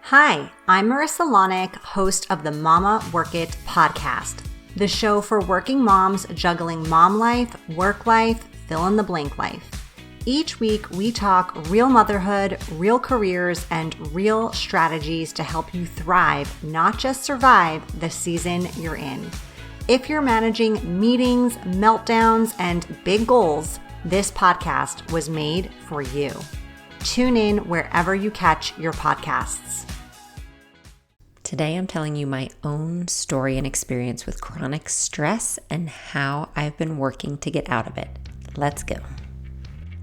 Hi, I'm Marissa Lonick, host of the Mama Work It podcast, the show for working moms juggling mom life, work life, fill in the blank life. Each week, we talk real motherhood, real careers, and real strategies to help you thrive, not just survive the season you're in. If you're managing meetings, meltdowns, and big goals, this podcast was made for you. Tune in wherever you catch your podcasts. Today, I'm telling you my own story and experience with chronic stress and how I've been working to get out of it. Let's go.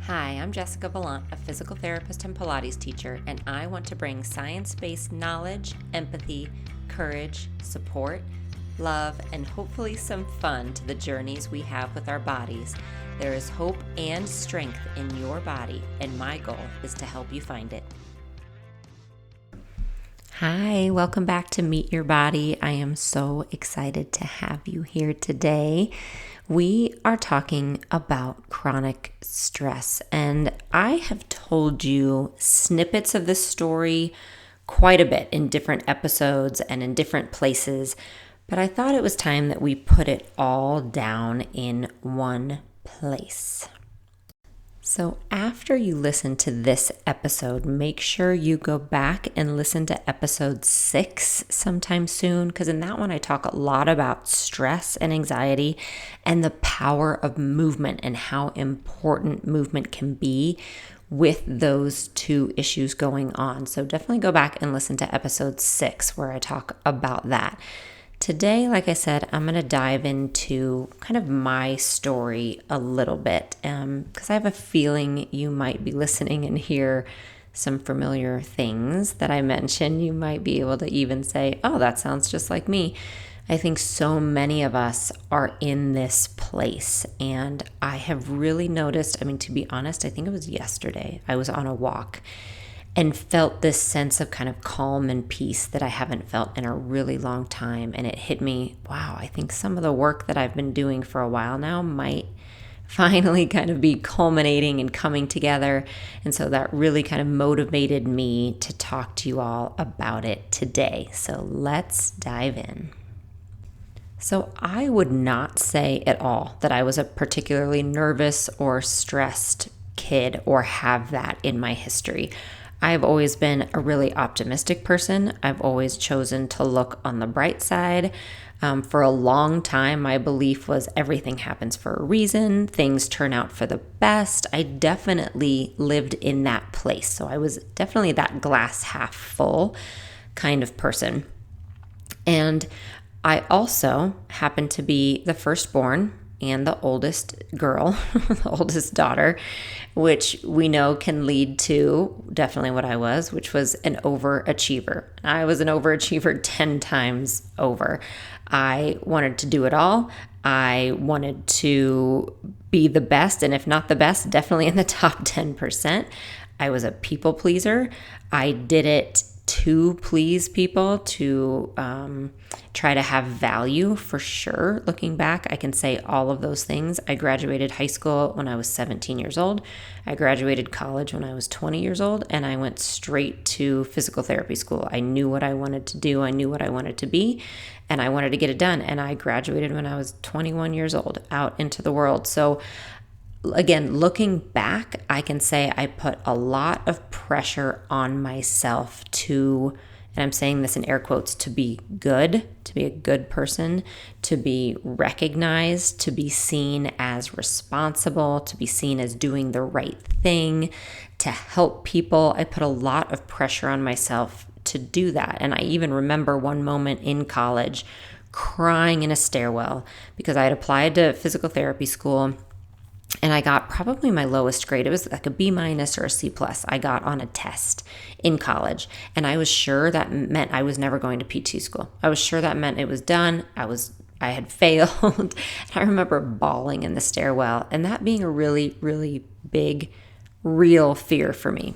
Hi, I'm Jessica Valant, a physical therapist and Pilates teacher, and I want to bring science-based knowledge, empathy, courage, support, love, and hopefully some fun to the journeys we have with our bodies. There is hope and strength in your body, and my goal is to help you find it. Hi, welcome back to Meet Your Body. I am so excited to have you here today. We are talking about chronic stress, and I have told you snippets of this story quite a bit in different episodes and in different places, but I thought it was time that we put it all down in one place. So after you listen to this episode, make sure you go back and listen to episode 6 sometime soon, because in that one I talk a lot about stress and anxiety and the power of movement and how important movement can be with those two issues going on. So definitely go back and listen to episode 6 where I talk about that. Today, like I said, I'm going to dive into kind of my story a little bit because I have a feeling you might be listening and hear some familiar things that I mentioned. You might be able to even say, oh, that sounds just like me. I think so many of us are in this place, and I have really noticed, to be honest, I think it was yesterday, I was on a walk and felt this sense of kind of calm and peace that I haven't felt in a really long time. And it hit me, wow, I think some of the work that I've been doing for a while now might finally kind of be culminating and coming together. And so that really kind of motivated me to talk to you all about it today. So let's dive in. So I would not say at all that I was a particularly nervous or stressed kid or have that in my history. I've always been a really optimistic person. I've always chosen to look on the bright side. For a long time, my belief was everything happens for a reason. Things turn out for the best. I definitely lived in that place. So I was definitely that glass half full kind of person. And I also happened to be the firstborn and the oldest girl, the oldest daughter, which we know can lead to definitely what I was, which was an overachiever. I was an overachiever 10 times over. I wanted to do it all. I wanted to be the best, and if not the best, definitely in the top 10%. I was a people pleaser. I did it to please people, to try to have value for sure. Looking back, I can say all of those things. I graduated high school when I was 17 years old. I graduated college when I was 20 years old, and I went straight to physical therapy school. I knew what I wanted to do. I knew what I wanted to be, and I wanted to get it done. And I graduated when I was 21 years old out into the world. So again, looking back, I can say I put a lot of pressure on myself to, and I'm saying this in air quotes, to be good, to be a good person, to be recognized, to be seen as responsible, to be seen as doing the right thing, to help people. I put a lot of pressure on myself to do that. And I even remember one moment in college crying in a stairwell because I had applied to physical therapy school. And I got probably my lowest grade. It was like a B- or a C+ I got on a test in college. And I was sure that meant I was never going to PT school. I was sure that meant it was done. I had failed. I remember bawling in the stairwell, and that being a really, really big, real fear for me.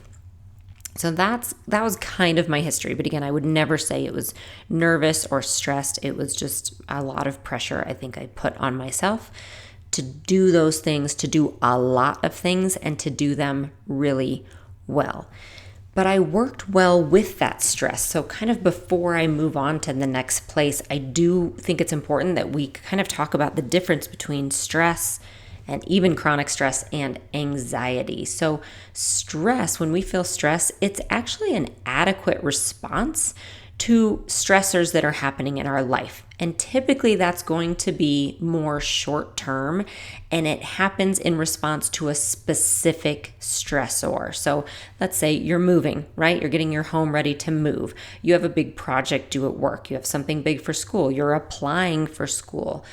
So that was kind of my history. But again, I would never say it was nervous or stressed. It was just a lot of pressure I think I put on myself to do those things, to do a lot of things, and to do them really well. But I worked well with that stress. So kind of before I move on to the next place, I do think it's important that we kind of talk about the difference between stress and even chronic stress and anxiety. So stress, when we feel stress, it's actually an adequate response to stressors that are happening in our life. And typically that's going to be more short term, and it happens in response to a specific stressor. So let's say you're moving, right? You're getting your home ready to move. You have a big project due at work. You have something big for school. You're applying for school.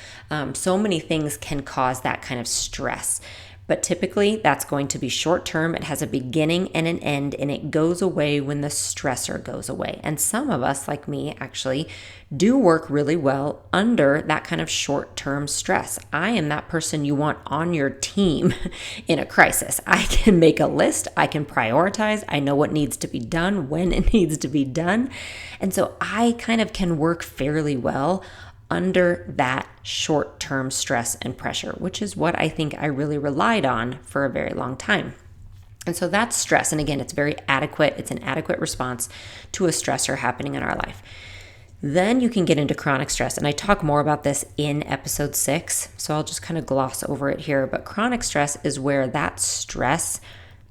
So many things can cause that kind of stress. But typically that's going to be short term. It has a beginning and an end, and it goes away when the stressor goes away. And some of us, like me, actually do work really well under that kind of short term stress. I am that person you want on your team in a crisis. I can make a list. I can prioritize. I know what needs to be done, when it needs to be done. And so I kind of can work fairly well under that short-term stress and pressure, which is what I think I really relied on for a very long time. And so that's stress. And again, it's very adequate. It's an adequate response to a stressor happening in our life. Then you can get into chronic stress. And I talk more about this in episode 6. So I'll just kind of gloss over it here. But chronic stress is where that stress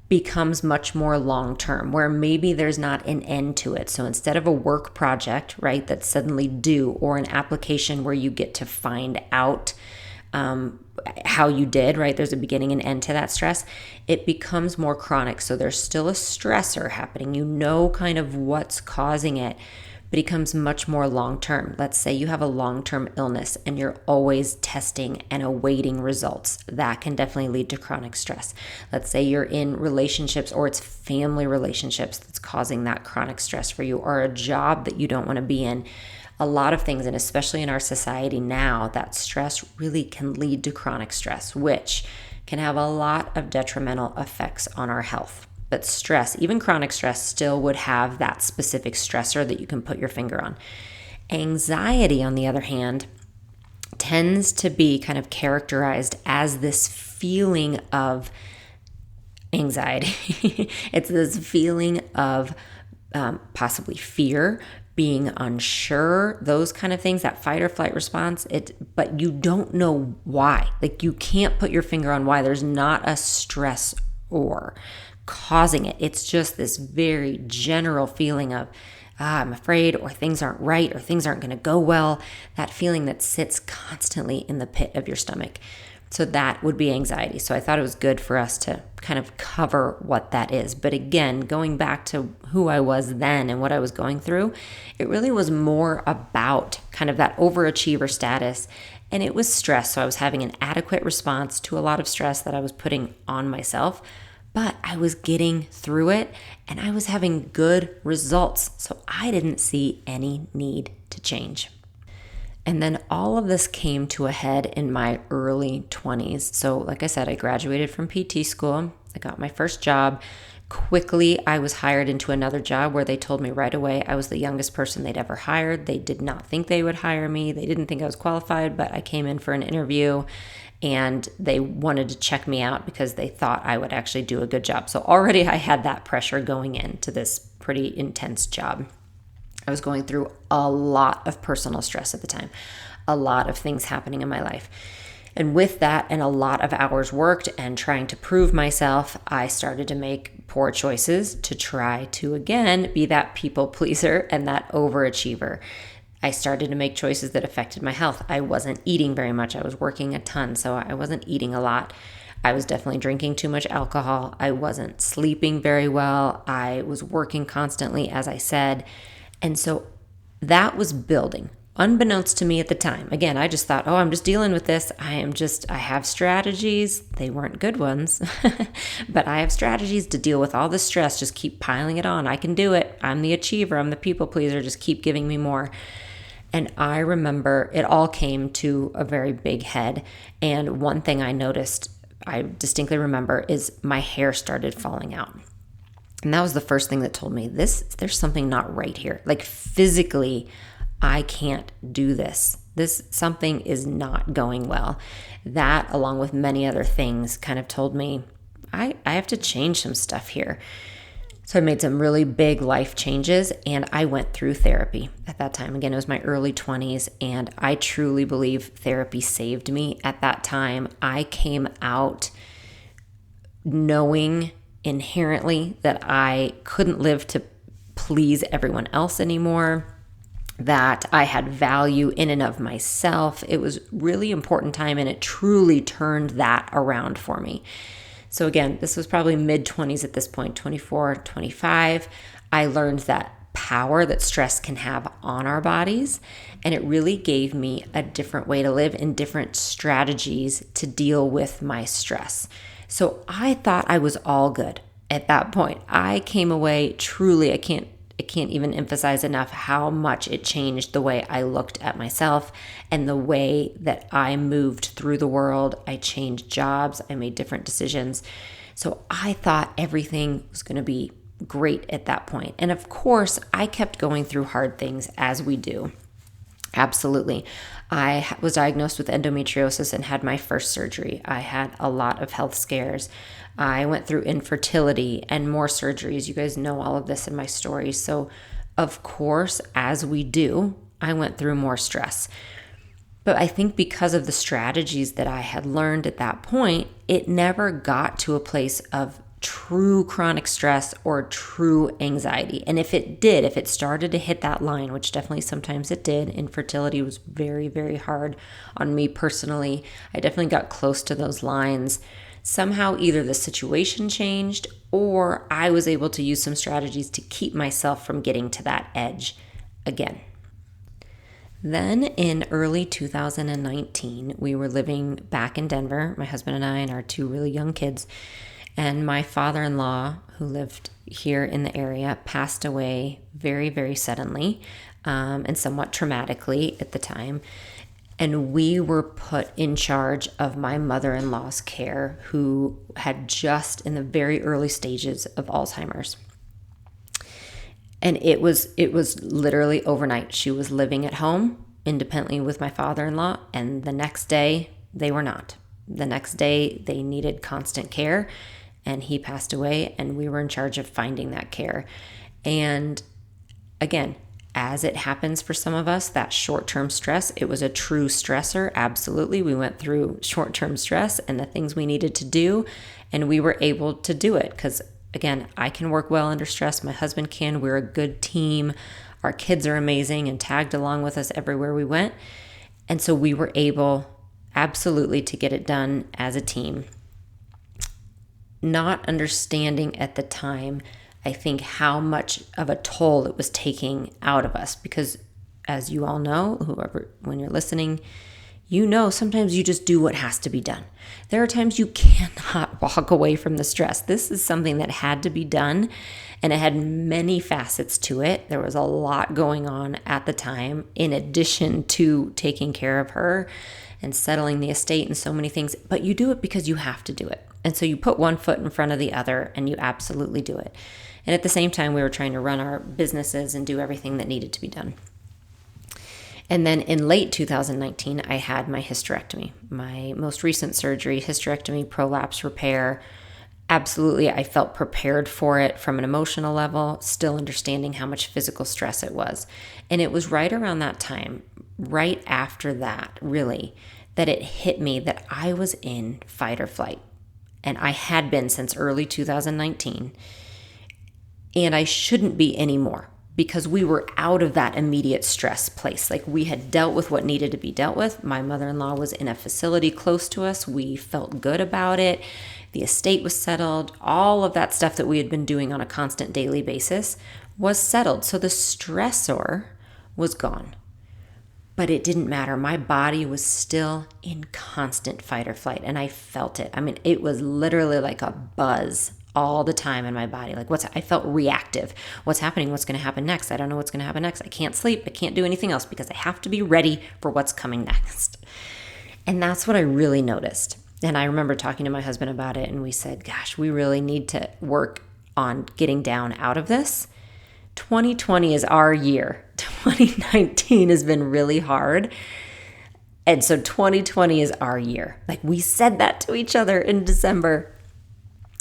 becomes much more long-term, where maybe there's not an end to it. So instead of a work project, right, that's suddenly due, or an application where you get to find out how you did, right, there's a beginning and end to that stress, it becomes more chronic. So there's still a stressor happening. You know kind of what's causing it, but it becomes much more long-term. Let's say you have a long-term illness and you're always testing and awaiting results. That can definitely lead to chronic stress. Let's say you're in relationships, or it's family relationships that's causing that chronic stress for you, or a job that you don't want to be in. A lot of things, and especially in our society now, that stress really can lead to chronic stress, which can have a lot of detrimental effects on our health. But stress, even chronic stress, still would have that specific stressor that you can put your finger on. Anxiety, on the other hand, tends to be kind of characterized as this feeling of anxiety. It's this feeling of possibly fear, being unsure, those kind of things, that fight or flight response, but you don't know why. Like, you can't put your finger on why. There's not a stress or causing it. It's just this very general feeling of, I'm afraid, or things aren't right, or things aren't going to go well. That feeling that sits constantly in the pit of your stomach. So that would be anxiety. So I thought it was good for us to kind of cover what that is. But again, going back to who I was then and what I was going through, it really was more about kind of that overachiever status. And it was stress. So I was having an adequate response to a lot of stress that I was putting on myself. But I was getting through it, and I was having good results. So I didn't see any need to change. And then all of this came to a head in my early 20s. So like I said, I graduated from PT school. I got my first job. Quickly, I was hired into another job where they told me right away I was the youngest person they'd ever hired. They did not think they would hire me. They didn't think I was qualified, but I came in for an interview, and they wanted to check me out because they thought I would actually do a good job. So already I had that pressure going into this pretty intense job. I was going through a lot of personal stress at the time, a lot of things happening in my life. And with that, and a lot of hours worked and trying to prove myself, I started to make poor choices to try to, again, be that people pleaser and that overachiever. I started to make choices that affected my health. I wasn't eating very much. I was working a ton, so I wasn't eating a lot. I was definitely drinking too much alcohol. I wasn't sleeping very well. I was working constantly, as I said. And so that was building, unbeknownst to me at the time. Again, I just thought, I'm just dealing with this. I have strategies. They weren't good ones, but I have strategies to deal with all the stress. Just keep piling it on. I can do it. I'm the achiever. I'm the people pleaser. Just keep giving me more. And I remember it all came to a very big head. And one thing I noticed, I distinctly remember, is my hair started falling out. And that was the first thing that told me there's something not right here. Like, physically, I can't do this. Something is not going well. That, along with many other things, kind of told me I have to change some stuff here. So I made some really big life changes, and I went through therapy at that time. Again, it was my early 20s, and I truly believe therapy saved me at that time. I came out knowing inherently that I couldn't live to please everyone else anymore, that I had value in and of myself. It was really important time, and it truly turned that around for me. So again, this was probably mid-20s at this point, 24, 25. I learned that power that stress can have on our bodies, and it really gave me a different way to live and different strategies to deal with my stress. So I thought I was all good at that point. I came away truly, I can't even emphasize enough how much it changed the way I looked at myself and the way that I moved through the world. I changed jobs. I made different decisions. So I thought everything was going to be great at that point. And of course, I kept going through hard things, as we do. Absolutely. I was diagnosed with endometriosis and had my first surgery. I had a lot of health scares. I went through infertility and more surgeries. You guys know all of this in my story. So, of course, as we do, I went through more stress. But I think because of the strategies that I had learned at that point, it never got to a place of true chronic stress or true anxiety. And if it started to hit that line, which definitely sometimes it did, infertility was very, very hard on me personally. I definitely got close to those lines. Somehow either the situation changed or I was able to use some strategies to keep myself from getting to that edge again. Then in early 2019, we were living back in Denver, my husband and I and our two really young kids. And my father-in-law, who lived here in the area, passed away very, very suddenly and somewhat traumatically at the time. And we were put in charge of my mother-in-law's care, who had just in the very early stages of Alzheimer's. And it was literally overnight. She was living at home independently with my father-in-law, and the next day they were not. The next day they needed constant care, and he passed away, and we were in charge of finding that care. And again, as it happens for some of us, that short-term stress, it was a true stressor. Absolutely. We went through short-term stress and the things we needed to do, and we were able to do it because, again, I can work well under stress. My husband can. We're a good team. Our kids are amazing and tagged along with us everywhere we went. And so we were able absolutely to get it done as a team. Not understanding at the time, I think, how much of a toll it was taking out of us, because as you all know, when you're listening, you know, sometimes you just do what has to be done. There are times you cannot walk away from the stress. This is something that had to be done, and it had many facets to it. There was a lot going on at the time, in addition to taking care of her and settling the estate and so many things, but you do it because you have to do it. And so you put one foot in front of the other and you absolutely do it. And at the same time, we were trying to run our businesses and do everything that needed to be done. And then in late 2019, I had my hysterectomy, my most recent surgery, hysterectomy, prolapse repair. Absolutely, I felt prepared for it from an emotional level, still understanding how much physical stress it was. And it was right around that time, right after that, really, that it hit me that I was in fight or flight. And I had been since early 2019. And I shouldn't be anymore, because we were out of that immediate stress place. Like, we had dealt with what needed to be dealt with. My mother-in-law was in a facility close to us. We felt good about it. The estate was settled. All of that stuff that we had been doing on a constant daily basis was settled. So the stressor was gone. But it didn't matter. My body was still in constant fight or flight, and I felt it. I mean, it was literally like a buzz all the time in my body. Like, I felt reactive. What's happening? What's going to happen next? I don't know what's going to happen next. I can't sleep. I can't do anything else because I have to be ready for what's coming next. And that's what I really noticed. And I remember talking to my husband about it, and we said, gosh, we really need to work on getting down out of this. 2020 is our year. 2019 has been really hard. And so 2020 is our year. Like, we said that to each other in December.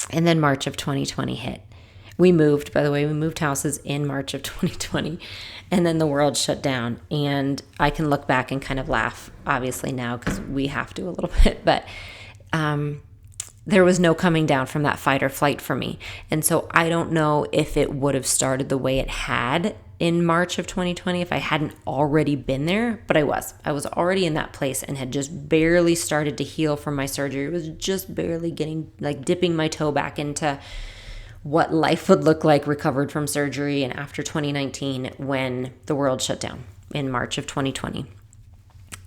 And then March of 2020 hit. We moved, by the way, we moved houses in March of 2020, and then the world shut down. And I can look back and kind of laugh, obviously, now, because we have to a little bit, but there was no coming down from that fight or flight for me. And so I don't know if it would have started the way it had in March of 2020 if I hadn't already been there, but I was already in that place and had just barely started to heal from my surgery. It was just barely getting, like, dipping my toe back into what life would look like recovered from surgery and after 2019 when the world shut down in March of 2020.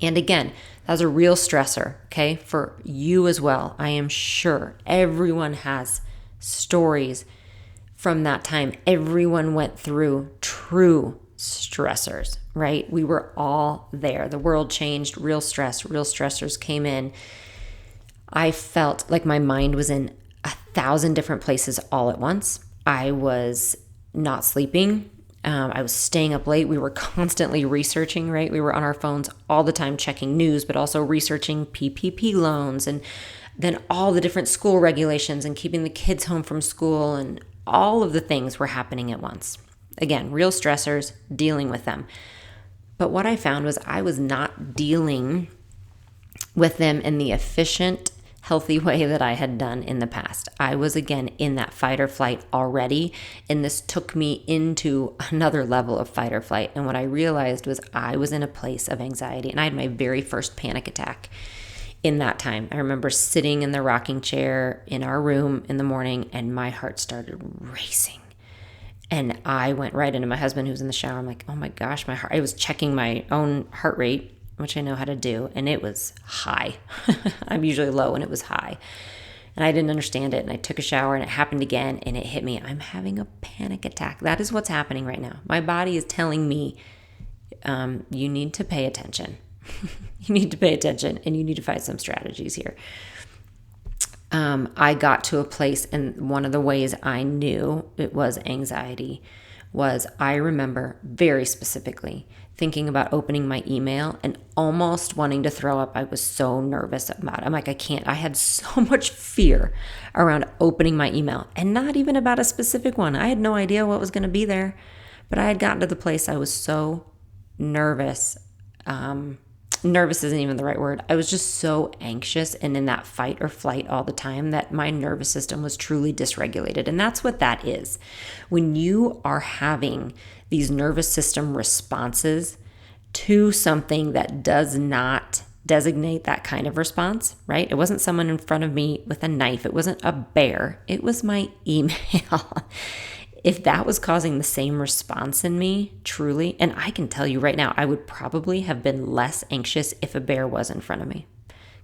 And again, that was a real stressor, okay, for you as well. I am sure everyone has stories from that time. Everyone went through true stressors, right? We were all there. The world changed, real stress, real stressors came in. I felt like my mind was in 1,000 different places all at once. I was not sleeping. I was staying up late. We were constantly researching, right? We were on our phones all the time checking news, but also researching PPP loans and then all the different school regulations and keeping the kids home from school, and all of the things were happening at once. Again, real stressors, dealing with them. But what I found was I was not dealing with them in the efficient, healthy way that I had done in the past. I was again in that fight or flight already, and this took me into another level of fight or flight. And what I realized was I was in a place of anxiety, and I had my very first panic attack in that time. I remember sitting in the rocking chair in our room in the morning, and my heart started racing. And I went right into my husband, who's in the shower. I'm like, oh my gosh, my heart. I was checking my own heart rate, which I know how to do, and it was high. I'm usually low, and it was high. And I didn't understand it, and I took a shower, and it happened again, and it hit me. I'm having a panic attack. That is what's happening right now. My body is telling me, you need to pay attention. You need to pay attention, and you need to find some strategies here. I got to a place, and one of the ways I knew it was anxiety was I remember very specifically thinking about opening my email and almost wanting to throw up. I was so nervous about it. I'm like, I can't. I had so much fear around opening my email, and not even about a specific one. I had no idea what was going to be there, but I had gotten to the place I was so nervous. Nervous isn't even the right word. I was just so anxious and in that fight or flight all the time that my nervous system was truly dysregulated. And that's what that is. When you are having these nervous system responses to something that does not designate that kind of response, right? It wasn't someone in front of me with a knife. It wasn't a bear. It was my email. If that was causing the same response in me, truly, and I can tell you right now, I would probably have been less anxious if a bear was in front of me,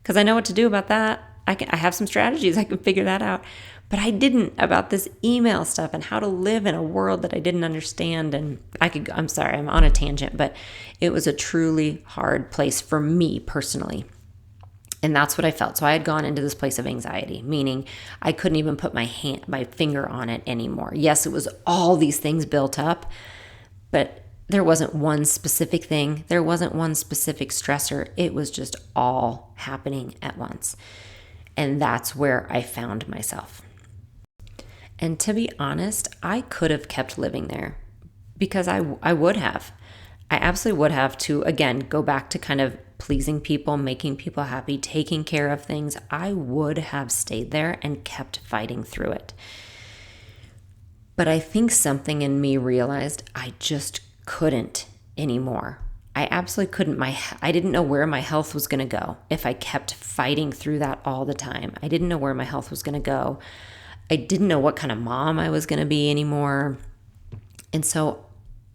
because I know what to do about that. I have some strategies. I can figure that out, but I didn't about this email stuff and how to live in a world that I didn't understand. And I'm sorry, I'm on a tangent, but it was a truly hard place for me personally. And that's what I felt. So I had gone into this place of anxiety, meaning I couldn't even put my finger on it anymore. Yes, it was all these things built up, but there wasn't one specific thing. There wasn't one specific stressor. It was just all happening at once. And that's where I found myself. And to be honest, I could have kept living there because I would have. I absolutely would have, to, again, go back to kind of pleasing people, making people happy, taking care of things. I would have stayed there and kept fighting through it. But I think something in me realized I just couldn't anymore. I absolutely couldn't. I didn't know where my health was going to go if I kept fighting through that all the time. I didn't know where my health was going to go. I didn't know what kind of mom I was going to be anymore. And so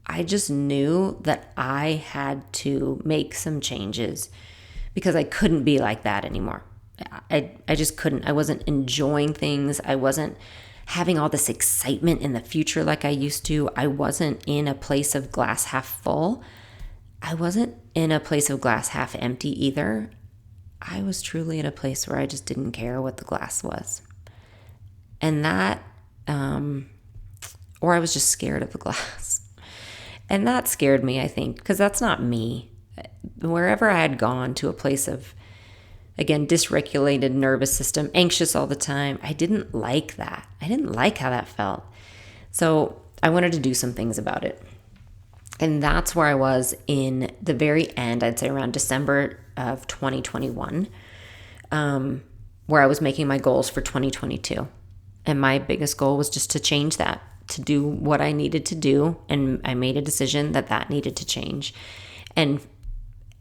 I just knew that I had to make some changes because I couldn't be like that anymore. I just couldn't. I wasn't enjoying things. I wasn't having all this excitement in the future like I used to. I wasn't in a place of glass half full. I wasn't in a place of glass half empty either. I was truly in a place where I just didn't care what the glass was. And that, or I was just scared of the glass. And that scared me, I think, because that's not me. Wherever I had gone to a place of, again, dysregulated nervous system, anxious all the time, I didn't like that. I didn't like how that felt. So I wanted to do some things about it. And that's where I was in the very end, I'd say around December of 2021, where I was making my goals for 2022. And my biggest goal was just to change that, to do what I needed to do. And I made a decision that needed to change. And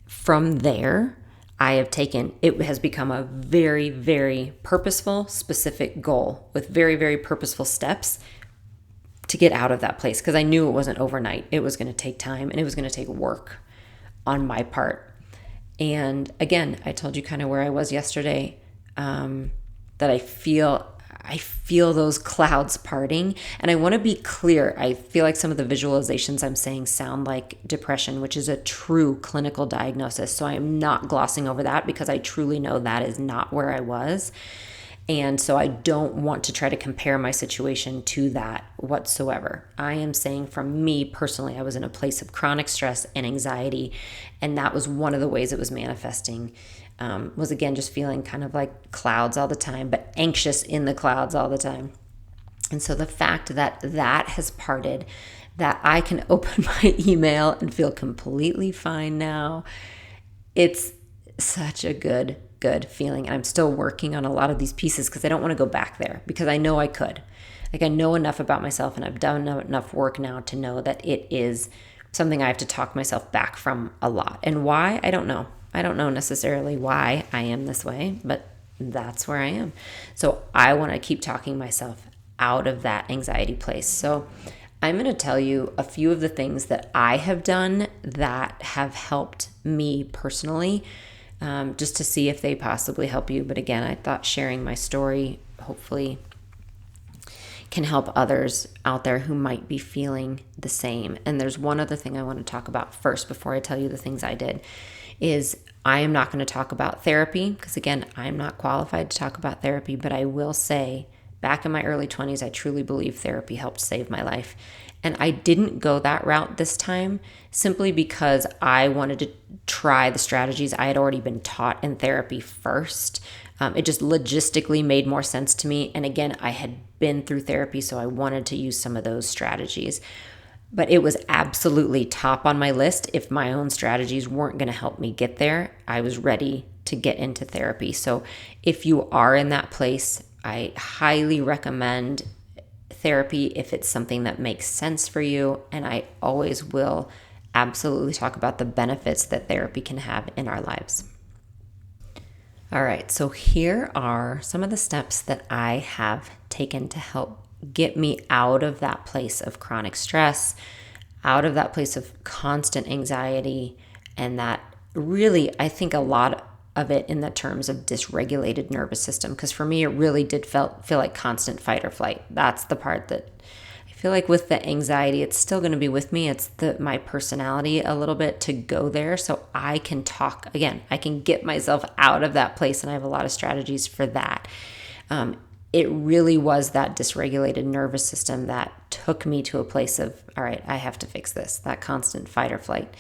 from there, it has become a very, very purposeful, specific goal with very, very purposeful steps to get out of that place, because I knew it wasn't overnight. It was going to take time and it was going to take work on my part. And again, I told you kind of where I was yesterday, that I feel those clouds parting. And I want to be clear. I feel like some of the visualizations I'm saying sound like depression, which is a true clinical diagnosis. So I am not glossing over that, because I truly know that is not where I was. And so I don't want to try to compare my situation to that whatsoever. I am saying from me personally, I was in a place of chronic stress and anxiety. And that was one of the ways it was manifesting, was again, just feeling kind of like clouds all the time, but anxious in the clouds all the time. And so the fact that has parted, that I can open my email and feel completely fine now, it's such a good feeling. And I'm still working on a lot of these pieces, because I don't want to go back there, because I know I could. Like, I know enough about myself, and I've done enough work now to know that it is something I have to talk myself back from a lot. And why? I don't know. I don't know necessarily why I am this way, but that's where I am. So I want to keep talking myself out of that anxiety place. So I'm going to tell you a few of the things that I have done that have helped me personally, just to see if they possibly help you. But again, I thought sharing my story hopefully can help others out there who might be feeling the same. And there's one other thing I want to talk about first before I tell you the things I did, is I am not going to talk about therapy, because again, I'm not qualified to talk about therapy, but I will say back in my early 20s, I truly believe therapy helped save my life. And I didn't go that route this time, simply because I wanted to try the strategies I had already been taught in therapy first. It just logistically made more sense to me. And again, I had been through therapy, so I wanted to use some of those strategies. But it was absolutely top on my list. If my own strategies weren't going to help me get there, I was ready to get into therapy. So if you are in that place, I highly recommend therapy if it's something that makes sense for you. And I always will absolutely talk about the benefits that therapy can have in our lives. All right, so here are some of the steps that I have taken to help get me out of that place of chronic stress, out of that place of constant anxiety, and that really, I think a lot of it in the terms of dysregulated nervous system. Because for me, it really did feel like constant fight or flight. That's the part that I feel like with the anxiety, it's still going to be with me. It's my personality a little bit to go there. So I can talk, again, I can get myself out of that place. And I have a lot of strategies for that. It really was that dysregulated nervous system that took me to a place of, all right, I have to fix this, that constant fight or flight.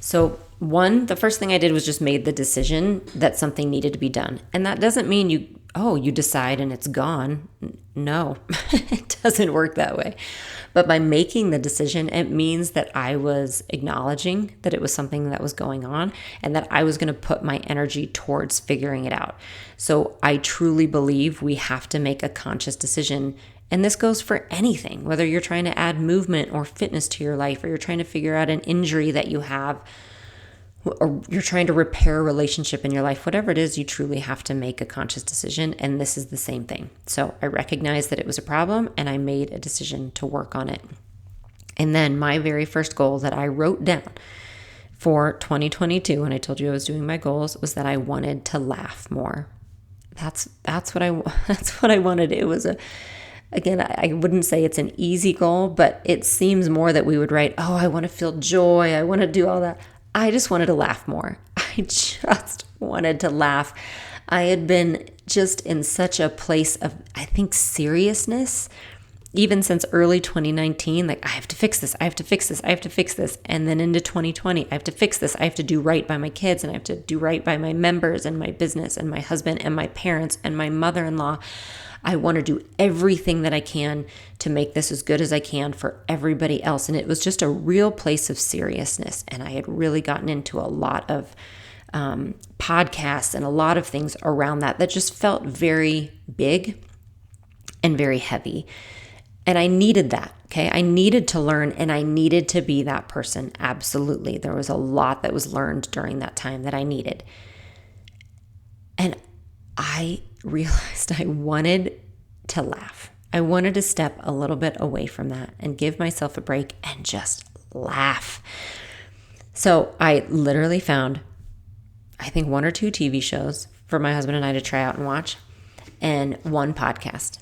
So the first thing I did was just made the decision that something needed to be done. And that doesn't mean you decide and it's gone. No, it doesn't work that way. But by making the decision, it means that I was acknowledging that it was something that was going on and that I was going to put my energy towards figuring it out. So I truly believe we have to make a conscious decision. And this goes for anything, whether you're trying to add movement or fitness to your life, or you're trying to figure out an injury that you have, or you're trying to repair a relationship in your life, whatever it is, you truly have to make a conscious decision. And this is the same thing. So I recognized that it was a problem and I made a decision to work on it. And then my very first goal that I wrote down for 2022, and I told you I was doing my goals, was that I wanted to laugh more. That's what I wanted. It was again, I wouldn't say it's an easy goal, but it seems more that we would write, oh, I want to feel joy. I want to do all that. I just wanted to laugh more. I just wanted to laugh. I had been just in such a place of, I think, seriousness, even since early 2019, like, I have to fix this, I have to fix this, I have to fix this. And then into 2020, I have to fix this. I have to do right by my kids, and I have to do right by my members and my business and my husband and my parents and my mother-in-law. I want to do everything that I can to make this as good as I can for everybody else. And it was just a real place of seriousness. And I had really gotten into a lot of podcasts and a lot of things around that just felt very big and very heavy. And I needed that. Okay. I needed to learn and I needed to be that person. Absolutely. There was a lot that was learned during that time that I needed. And I realized I wanted to laugh. I wanted to step a little bit away from that and give myself a break and just laugh. So I literally found, I think, 1 or 2 TV shows for my husband and I to try out and watch, and 1 podcast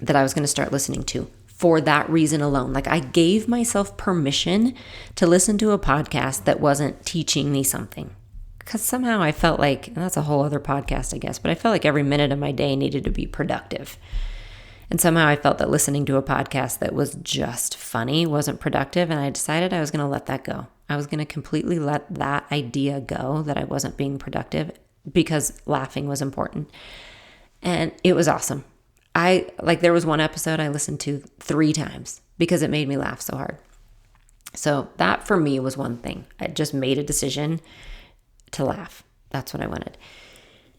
that I was going to start listening to for that reason alone. Like, I gave myself permission to listen to a podcast that wasn't teaching me something. Because somehow I felt like, and that's a whole other podcast, I guess, but I felt like every minute of my day needed to be productive. And somehow I felt that listening to a podcast that was just funny wasn't productive. And I decided I was going to let that go. I was going to completely let that idea go that I wasn't being productive because laughing was important. And it was awesome. There was 1 episode I listened to 3 times because it made me laugh so hard. So that for me was one thing. I just made a decision to laugh. That's what I wanted.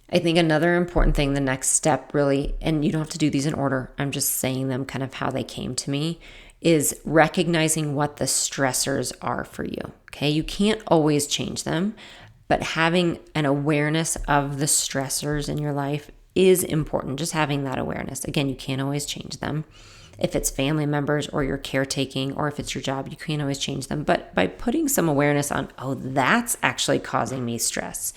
I think another important thing, the next step really, and you don't have to do these in order, I'm just saying them kind of how they came to me, is recognizing what the stressors are for you. Okay. You can't always change them, but having an awareness of the stressors in your life is important. Just having that awareness. Again, you can't always change them. If it's family members or you're caretaking, or if it's your job, you can't always change them. But by putting some awareness on, oh, that's actually causing me stress,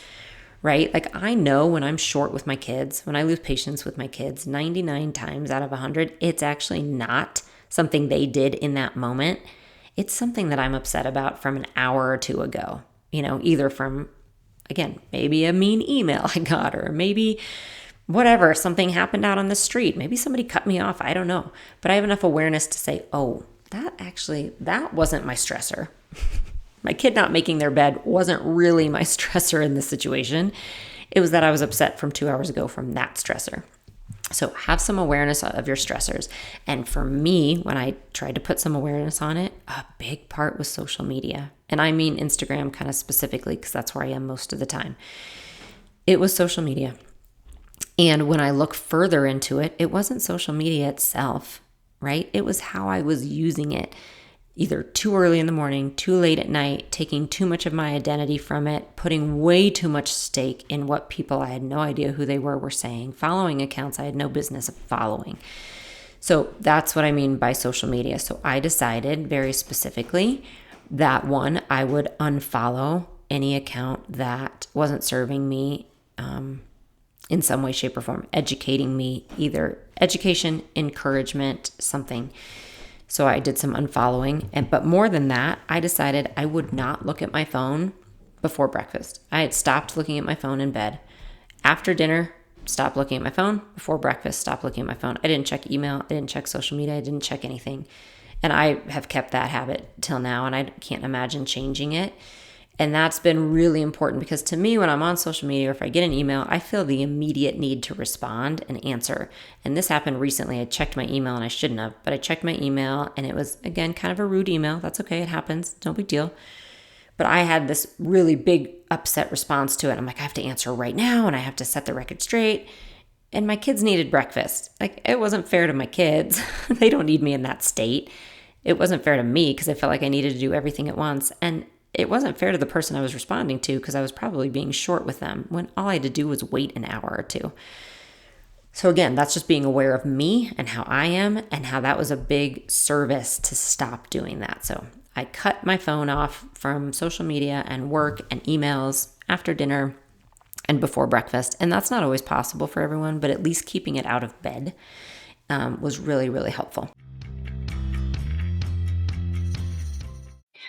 right? Like, I know when I'm short with my kids, when I lose patience with my kids, 99 times out of 100, it's actually not something they did in that moment. It's something that I'm upset about from an hour or 2 ago, either from, again, maybe a mean email I got, or maybe whatever, something happened out on the street. Maybe somebody cut me off. I don't know. But I have enough awareness to say, oh, that wasn't my stressor. My kid not making their bed wasn't really my stressor in this situation. It was that I was upset from 2 hours ago from that stressor. So have some awareness of your stressors. And for me, when I tried to put some awareness on it, a big part was social media. And I mean Instagram kind of specifically because that's where I am most of the time. It was social media. And when I look further into it, it wasn't social media itself, right? It was how I was using it, either too early in the morning, too late at night, taking too much of my identity from it, putting way too much stake in what people I had no idea who they were saying, following accounts I had no business following. So that's what I mean by social media. So I decided very specifically that, 1, I would unfollow any account that wasn't serving me in some way, shape, or form, educating me, either education, encouragement, something. So I did some unfollowing. But more than that, I decided I would not look at my phone before breakfast. I had stopped looking at my phone in bed. After dinner, stopped looking at my phone. Before breakfast, stopped looking at my phone. I didn't check email. I didn't check social media. I didn't check anything. And I have kept that habit till now, and I can't imagine changing it. And that's been really important because to me, when I'm on social media or if I get an email, I feel the immediate need to respond and answer. And this happened recently. I checked my email and I shouldn't have, but I checked my email and it was, again, kind of a rude email. That's okay. It happens. No big deal. But I had this really big upset response to it. I'm like, I have to answer right now and I have to set the record straight. And my kids needed breakfast. Like, it wasn't fair to my kids. They don't need me in that state. It wasn't fair to me because I felt like I needed to do everything at once. And it wasn't fair to the person I was responding to because I was probably being short with them when all I had to do was wait an hour or 2. So again, that's just being aware of me and how I am and how that was a big service to stop doing that. So I cut my phone off from social media and work and emails after dinner and before breakfast. And that's not always possible for everyone, but at least keeping it out of bed was really, really helpful.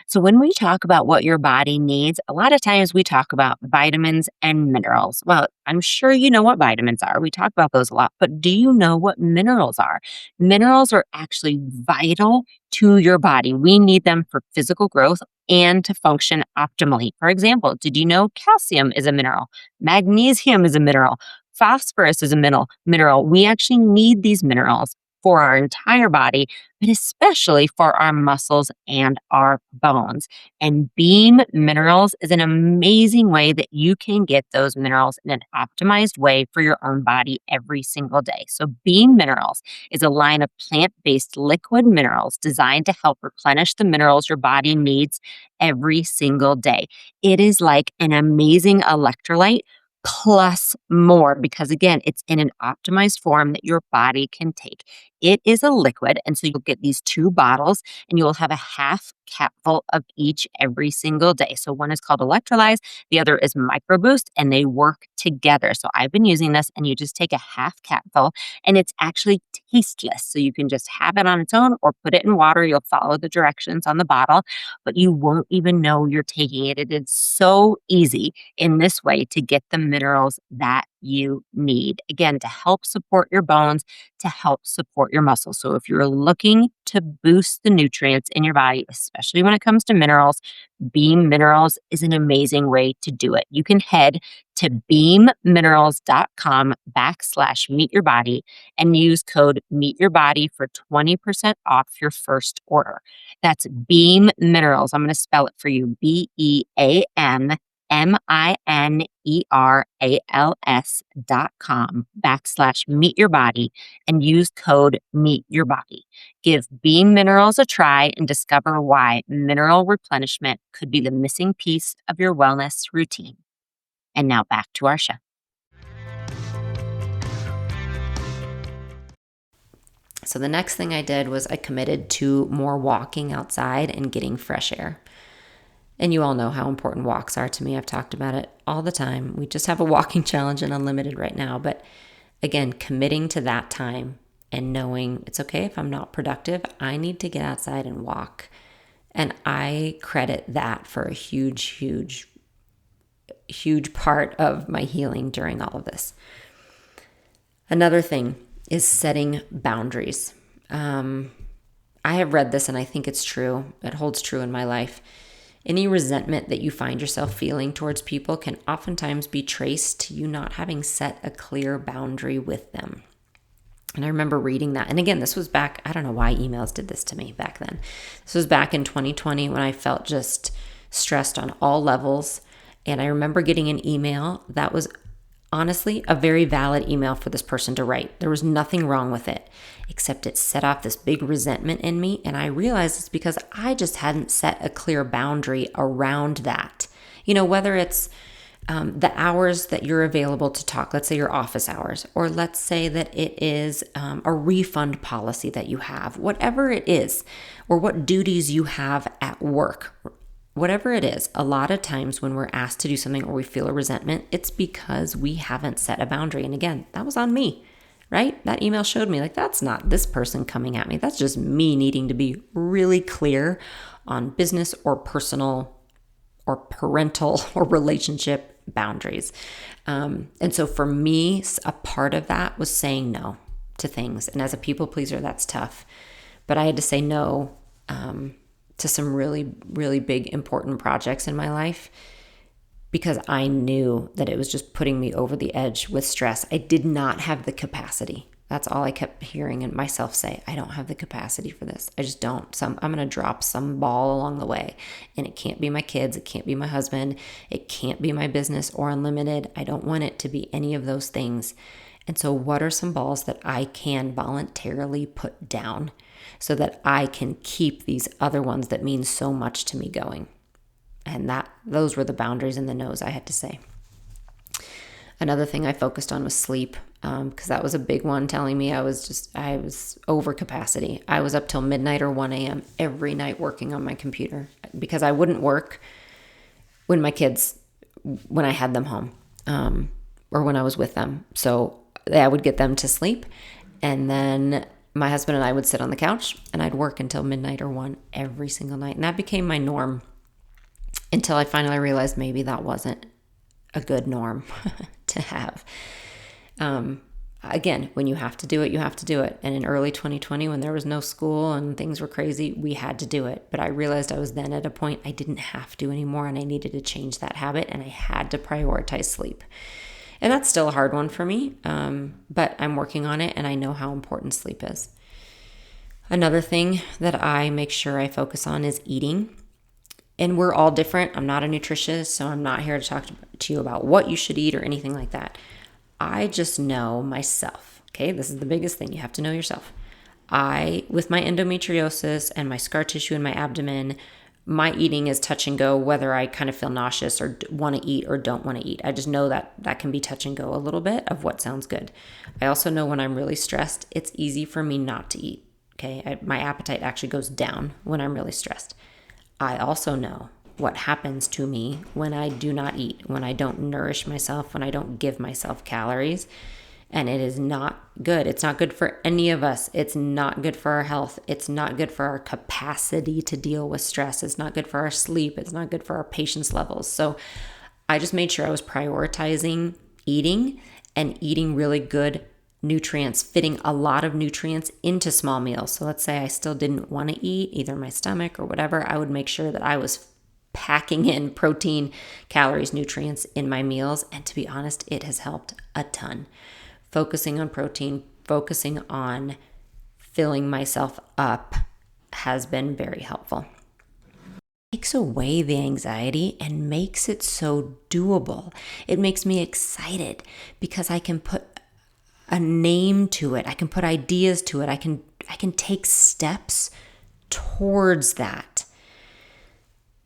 So when we talk about what your body needs, a lot of times we talk about vitamins and minerals. Well, I'm sure you know what vitamins are. We talk about those a lot, but do you know what minerals are? Minerals are actually vital to your body. We need them for physical growth and to function optimally. For example, did you know calcium is a mineral? Magnesium is a mineral. Phosphorus is a mineral. We actually need these minerals for our entire body, but especially for our muscles and our bones. And Beam Minerals is an amazing way that you can get those minerals in an optimized way for your own body every single day. So Beam Minerals is a line of plant-based liquid minerals designed to help replenish the minerals your body needs every single day. It is like an amazing electrolyte plus more because, again, it's in an optimized form that your body can take. It is a liquid, and so you'll get these 2 bottles, and you will have a half capful of each every single day. So one is called Electrolyze, the other is Micro Boost, and they work together. So I've been using this, and you just take a half capful, and it's actually tasteless. So you can just have it on its own or put it in water. You'll follow the directions on the bottle, but you won't even know you're taking it. It is so easy in this way to get the minerals that you need. Again, to help support your bones, to help support your muscles. So if you're looking to boost the nutrients in your body, especially when it comes to minerals, Beam Minerals is an amazing way to do it. You can head to beamminerals.com/meetyourbody and use code meetyourbody for 20% off your first order. That's Beam Minerals. I'm going to spell it for you. BeamMinerals.com/meetyourbody and use code meetyourbody. Give Beam Minerals a try and discover why mineral replenishment could be the missing piece of your wellness routine. And now back to our show. So the next thing I did was I committed to more walking outside and getting fresh air. And you all know how important walks are to me. I've talked about it all the time. We just have a walking challenge in Unlimited right now. But again, committing to that time and knowing it's okay if I'm not productive, I need to get outside and walk. And I credit that for a huge part of my healing during all of this. Another thing is setting boundaries. I have read this and I think it's true. It holds true in my life. Any resentment that you find yourself feeling towards people can oftentimes be traced to you not having set a clear boundary with them. And I remember reading that. And again, this was back, I don't know why emails did this to me back then. This was back in 2020 when I felt just stressed on all levels. And I remember getting an email that was honestly a very valid email for this person to write. There was nothing wrong with it, except it set off this big resentment in me. And I realized it's because I just hadn't set a clear boundary around that. You know, whether it's the hours that you're available to talk, let's say your office hours, or let's say that it is a refund policy that you have, whatever it is, or what duties you have at work. Whatever it is, a lot of times when we're asked to do something or we feel a resentment, it's because we haven't set a boundary. And again, that was on me, right? That email showed me like, that's not this person coming at me. That's just me needing to be really clear on business or personal or parental or relationship boundaries. And so for me, a part of that was saying no to things. And as a people pleaser, that's tough. But I had to say no to some really, really big, important projects in my life because I knew that it was just putting me over the edge with stress. I did not have the capacity. That's all I kept hearing and myself say. I don't have the capacity for this. I just don't. I'm going to drop some ball along the way. And it can't be my kids. It can't be my husband. It can't be my business or Unlimited. I don't want it to be any of those things. And so what are some balls that I can voluntarily put down so that I can keep these other ones that mean so much to me going? And those were the boundaries and the no's I had to say. Another thing I focused on was sleep, because that was a big one, telling me I was over capacity. I was up till midnight or 1 a.m. every night working on my computer because I wouldn't work when I had them home, or when I was with them. So I would get them to sleep, and then my husband and I would sit on the couch and I'd work until midnight or 1 every single night. And that became my norm until I finally realized maybe that wasn't a good norm to have. Again, when you have to do it, you have to do it. And in early 2020, when there was no school and things were crazy, we had to do it. But I realized I was then at a point I didn't have to anymore, and I needed to change that habit, and I had to prioritize sleep. And that's still a hard one for me, but I'm working on it, and I know how important sleep is. Another thing that I make sure I focus on is eating. And we're all different. I'm not a nutritionist, so I'm not here to talk to you about what you should eat or anything like that. I just know myself. Okay, this is the biggest thing. You have to know yourself. With my endometriosis and my scar tissue in my abdomen, my eating is touch and go, whether I kind of feel nauseous or want to eat or don't want to eat. I just know that that can be touch and go a little bit of what sounds good. I also know when I'm really stressed, it's easy for me not to eat. Okay, my appetite actually goes down when I'm really stressed. I also know what happens to me when I do not eat, when I don't nourish myself, when I don't give myself calories. And it is not good. It's not good for any of us. It's not good for our health. It's not good for our capacity to deal with stress. It's not good for our sleep. It's not good for our patience levels. So I just made sure I was prioritizing eating and eating really good nutrients, fitting a lot of nutrients into small meals. So let's say I still didn't want to eat, either my stomach or whatever, I would make sure that I was packing in protein, calories, nutrients in my meals. And to be honest, it has helped a ton. Focusing on protein, focusing on filling myself up has been very helpful. It takes away the anxiety and makes it so doable. It makes me excited because I can put a name to it. I can put ideas to it. I can take steps towards that.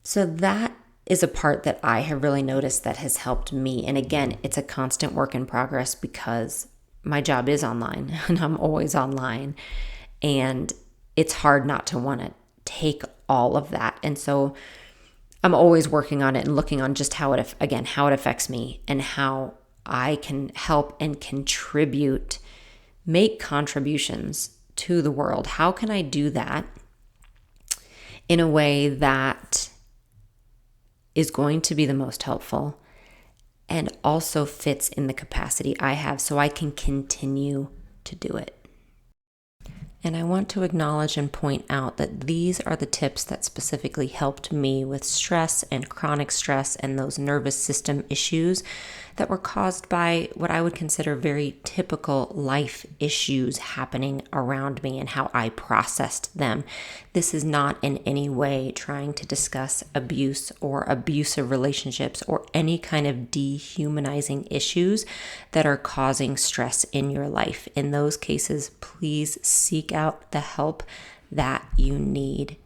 So that is a part that I have really noticed that has helped me. And again, it's a constant work in progress because my job is online and I'm always online, and it's hard not to want to take all of that. And so I'm always working on it and looking on just how it affects me and how I can help and contribute, make contributions to the world. How can I do that in a way that is going to be the most helpful and also fits in the capacity I have so I can continue to do it? And I want to acknowledge and point out that these are the tips that specifically helped me with stress and chronic stress and those nervous system issues that were caused by what I would consider very typical life issues happening around me and how I processed them. This is not in any way trying to discuss abuse or abusive relationships or any kind of dehumanizing issues that are causing stress in your life. In those cases, please seek out the help that you need.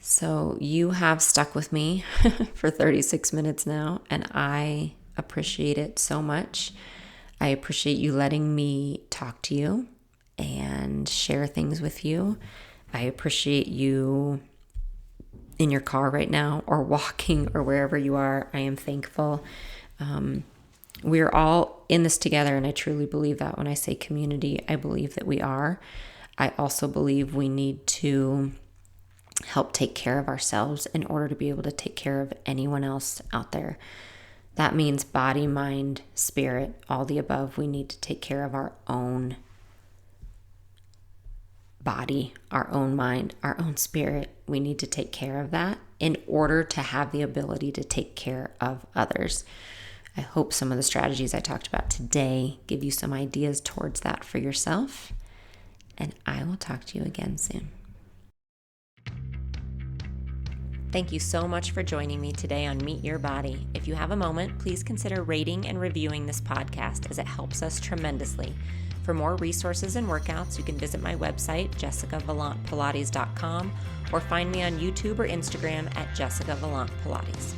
So you have stuck with me for 36 minutes now, and I appreciate it so much. I appreciate you letting me talk to you and share things with you. I appreciate you in your car right now or walking or wherever you are. I am thankful. We're all in this together, and I truly believe that. When I say community, I believe that we are. I also believe we need to help take care of ourselves in order to be able to take care of anyone else out there. That means body, mind, spirit, all the above. We need to take care of our own body, our own mind, our own spirit. We need to take care of that in order to have the ability to take care of others. I hope some of the strategies I talked about today give you some ideas towards that for yourself. And I will talk to you again soon. Thank you so much for joining me today on Meet Your Body. If you have a moment, please consider rating and reviewing this podcast, as it helps us tremendously. For more resources and workouts, you can visit my website, jessicavalantpilates.com, or find me on YouTube or Instagram at Jessica Valant Pilates.